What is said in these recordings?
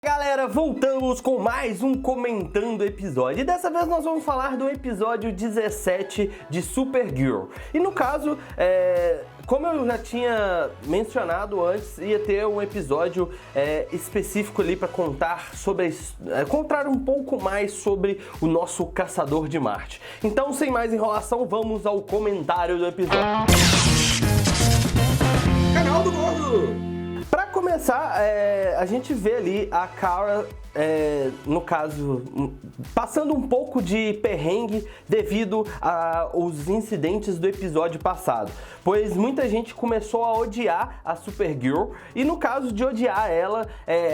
Galera, voltamos com mais um Comentando Episódio e dessa vez nós vamos falar do episódio 17 de Supergirl. E no caso, como eu já tinha mencionado antes, ia ter um episódio específico ali para contar um pouco mais sobre o nosso Caçador de Marte. Então, sem mais enrolação, vamos ao comentário do episódio. Canal do Gordo! Para começar, a gente vê ali a Kara, no caso, passando um pouco de perrengue devido aos incidentes do episódio passado, pois muita gente começou a odiar a Supergirl e no caso de odiar ela,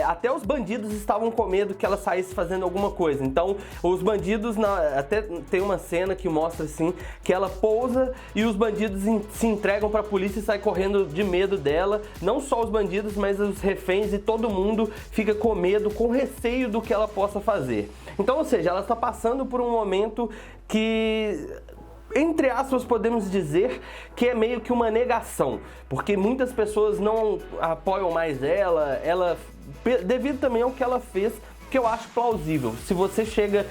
até os bandidos estavam com medo que ela saísse fazendo alguma coisa. Então os bandidos, até tem uma cena que mostra assim, que ela pousa e os bandidos se entregam para a polícia e saem correndo de medo dela, não só os bandidos, mas os reféns e todo mundo fica com medo, com receio do que ela possa fazer. Então, ou seja, ela está passando por um momento que, entre aspas, podemos dizer que é meio que uma negação, porque muitas pessoas não apoiam mais ela devido também ao que ela fez, que eu acho plausível. Se você chega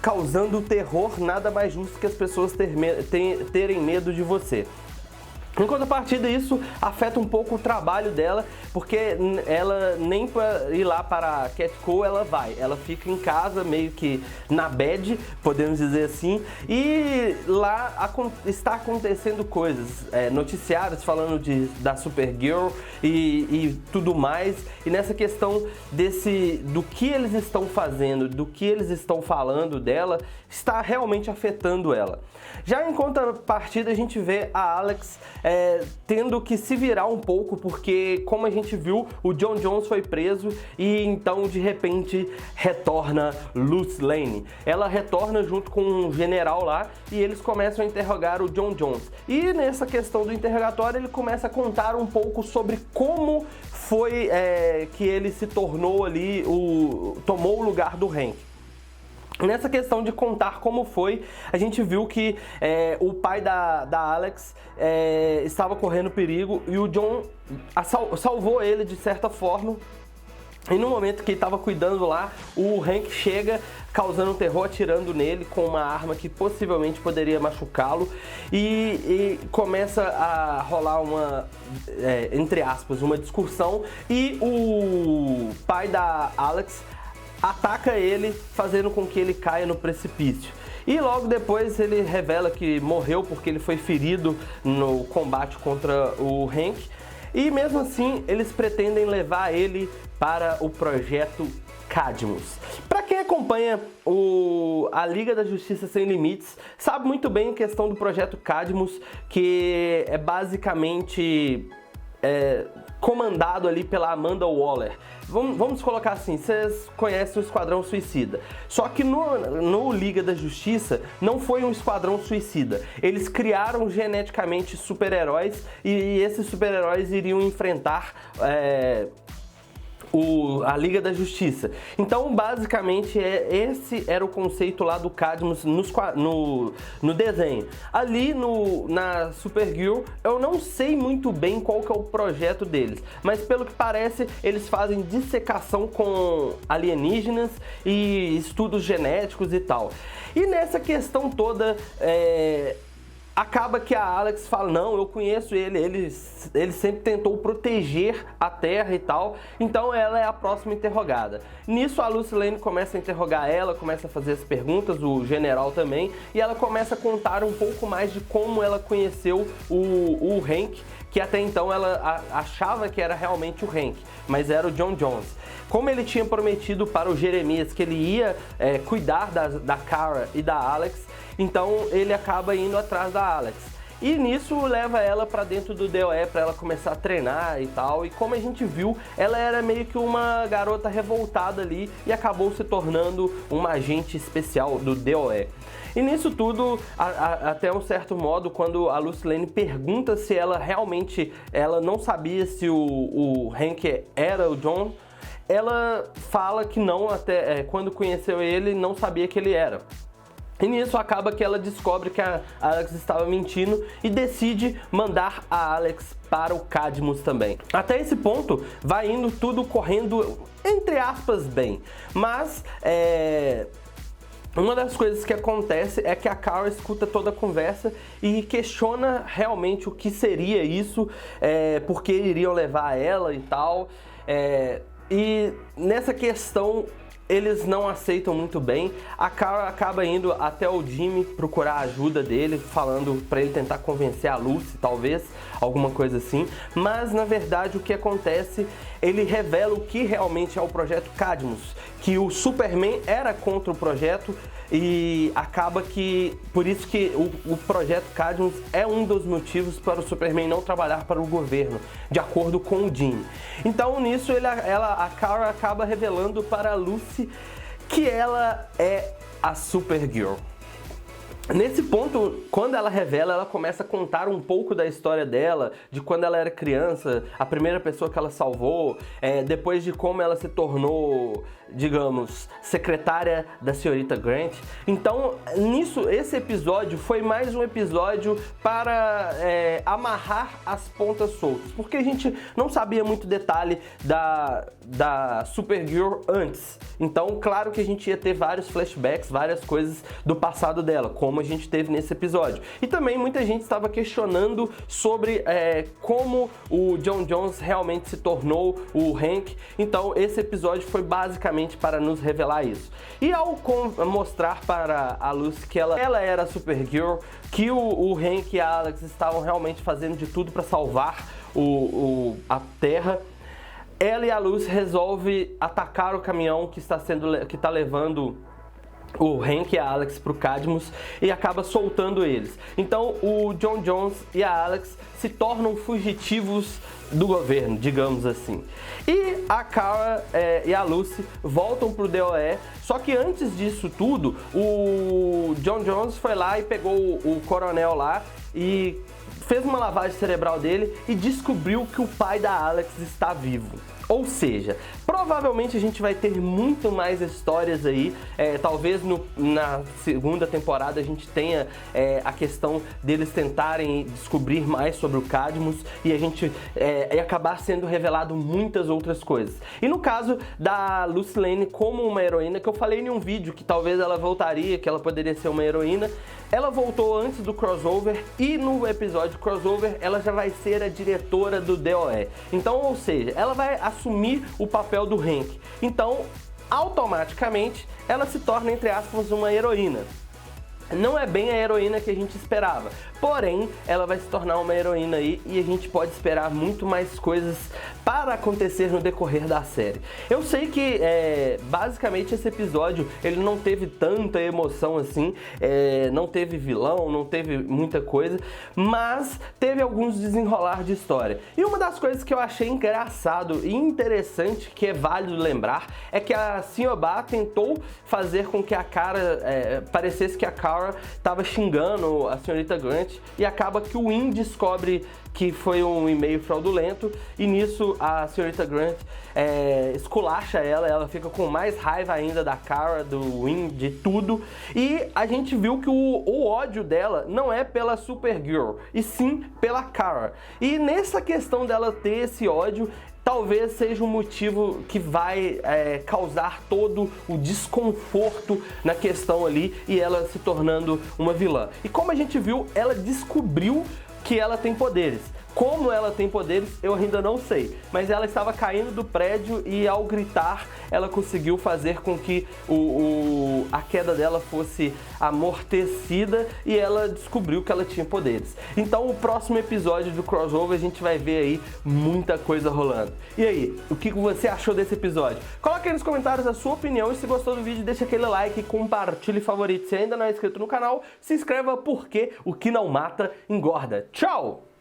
causando terror, nada mais justo que as pessoas terem medo de você. Em contrapartida, isso afeta um pouco o trabalho dela, porque ela nem para ir lá para a Catco ela fica em casa meio que na bad, podemos dizer assim, e lá está acontecendo coisas, noticiários falando da Supergirl e tudo mais, e nessa questão do que eles estão fazendo, do que eles estão falando dela, está realmente afetando ela. Já em contrapartida, a gente vê a Alex tendo que se virar um pouco, porque como a gente viu, o J'onn J'onzz foi preso e então de repente retorna Lois Lane. Ela retorna junto com um general lá e eles começam a interrogar o J'onn J'onzz. E nessa questão do interrogatório ele começa a contar um pouco sobre como foi que ele se tornou ali, tomou o lugar do Hank. Nessa questão de contar como foi, a gente viu que o pai da Alex estava correndo perigo e o John salvou ele de certa forma. E no momento que ele estava cuidando lá, o Hank chega causando terror, atirando nele com uma arma que possivelmente poderia machucá-lo e começa a rolar uma, entre aspas, uma discussão e o pai da Alex ataca ele, fazendo com que ele caia no precipício. E logo depois ele revela que morreu porque ele foi ferido no combate contra o Hank. E mesmo assim, eles pretendem levar ele para o projeto Cadmus. Para quem acompanha a Liga da Justiça Sem Limites, sabe muito bem a questão do projeto Cadmus, que é basicamente comandado ali pela Amanda Waller. Vamos colocar assim, vocês conhecem o Esquadrão Suicida. Só que no Liga da Justiça não foi um Esquadrão Suicida. Eles criaram geneticamente super-heróis e esses super-heróis iriam enfrentar a Liga da Justiça. Então, basicamente, esse era o conceito lá do Cadmus no desenho. Ali na Supergirl, eu não sei muito bem qual que é o projeto deles, mas pelo que parece, eles fazem dissecação com alienígenas e estudos genéticos e tal. E nessa questão toda, acaba que a Alex fala, não, eu conheço ele sempre tentou proteger a Terra e tal, então ela é a próxima interrogada. Nisso a Lois Lane começa a interrogar ela, começa a fazer as perguntas, o general também, e ela começa a contar um pouco mais de como ela conheceu o Hank, que até então ela achava que era realmente o Hank, mas era o J'onn J'onzz. Como ele tinha prometido para o Jeremias que ele ia cuidar da Kara e da Alex, então ele acaba indo atrás da Alex. E nisso leva ela para dentro do DOE para ela começar a treinar e tal. E como a gente viu, ela era meio que uma garota revoltada ali e acabou se tornando uma agente especial do DOE. E nisso tudo, até um certo modo, quando a Lois Lane pergunta se ela realmente não sabia se o Hank era o John, ela fala que não, até quando conheceu ele, não sabia que ele era. E nisso acaba que ela descobre que a Alex estava mentindo e decide mandar a Alex para o Cadmus também. Até esse ponto vai indo tudo correndo, entre aspas, bem. Mas uma das coisas que acontece é que a Kara escuta toda a conversa e questiona realmente o que seria isso, porque iriam levar ela e tal. E nessa questão eles não aceitam muito bem. A Kara acaba indo até o Jimmy procurar a ajuda dele, falando para ele tentar convencer a Lucy, talvez, alguma coisa assim. Mas na verdade o que acontece, ele revela o que realmente é o projeto Cadmus, que o Superman era contra o projeto e acaba que, por isso que o projeto Cadmus é um dos motivos para o Superman não trabalhar para o governo, de acordo com o Jimmy. Então nisso a Kara acaba revelando para a Lucy que ela é a Supergirl. Nesse ponto, quando ela revela, ela começa a contar um pouco da história dela, de quando ela era criança, a primeira pessoa que ela salvou, depois de como ela se tornou, digamos, secretária da senhorita Grant. Então, nisso, esse episódio foi mais um episódio para amarrar as pontas soltas, porque a gente não sabia muito detalhe da Supergirl antes. Então, claro que a gente ia ter vários flashbacks, várias coisas do passado dela, como a gente teve nesse episódio. E também muita gente estava questionando sobre como o J'onn J'onzz realmente se tornou o Hank. Então esse episódio foi basicamente para nos revelar isso. E ao mostrar para a Lucy que ela era a Supergirl, que o Hank e a Alex estavam realmente fazendo de tudo para salvar a Terra, ela e a Lucy resolvem atacar o caminhão que está levando o Hank e a Alex pro Cadmus e acaba soltando eles. Então o J'onn J'onzz e a Alex se tornam fugitivos do governo, digamos assim. E a Kara e a Lucy voltam pro DOE, só que antes disso tudo, o J'onn J'onzz foi lá e pegou o coronel lá e fez uma lavagem cerebral dele e descobriu que o pai da Alex está vivo. Ou seja, provavelmente a gente vai ter muito mais histórias aí, talvez na segunda temporada a gente tenha a questão deles tentarem descobrir mais sobre o Cadmus e a gente acabar sendo revelado muitas outras coisas. E no caso da Lucy Lane como uma heroína, que eu falei em um vídeo que talvez ela voltaria, que ela poderia ser uma heroína, ela voltou antes do crossover e no episódio crossover ela já vai ser a diretora do DOE. Então, ou seja, ela vai assumir o papel do Hank. Então, automaticamente, ela se torna, entre aspas, uma heroína. Não é bem a heroína que a gente esperava, porém, ela vai se tornar uma heroína aí e a gente pode esperar muito mais coisas para acontecer no decorrer da série. Eu sei que, basicamente, esse episódio, ele não teve tanta emoção assim, não teve vilão, não teve muita coisa, mas teve alguns desenrolar de história. E uma das coisas que eu achei engraçado e interessante, que é válido lembrar, é que a Siobhan tentou fazer com que a Kara, parecesse que a Kara estava xingando a senhorita Grant e acaba que o Winn descobre que foi um e-mail fraudulento e nisso a senhorita Grant esculacha ela fica com mais raiva ainda da Kara, do Winn, de tudo, e a gente viu que o ódio dela não é pela Supergirl, e sim pela Kara. E nessa questão dela ter esse ódio, talvez seja um motivo que vai causar todo o desconforto na questão ali e ela se tornando uma vilã. E como a gente viu, ela descobriu que ela tem poderes. Como ela tem poderes, eu ainda não sei, mas ela estava caindo do prédio e ao gritar, ela conseguiu fazer com que a queda dela fosse amortecida e ela descobriu que ela tinha poderes. Então o próximo episódio do crossover a gente vai ver aí muita coisa rolando. E aí, o que você achou desse episódio? Coloque aí nos comentários a sua opinião e se gostou do vídeo, deixa aquele like, compartilhe e favorite. Se ainda não é inscrito no canal, se inscreva porque o que não mata engorda. Tchau!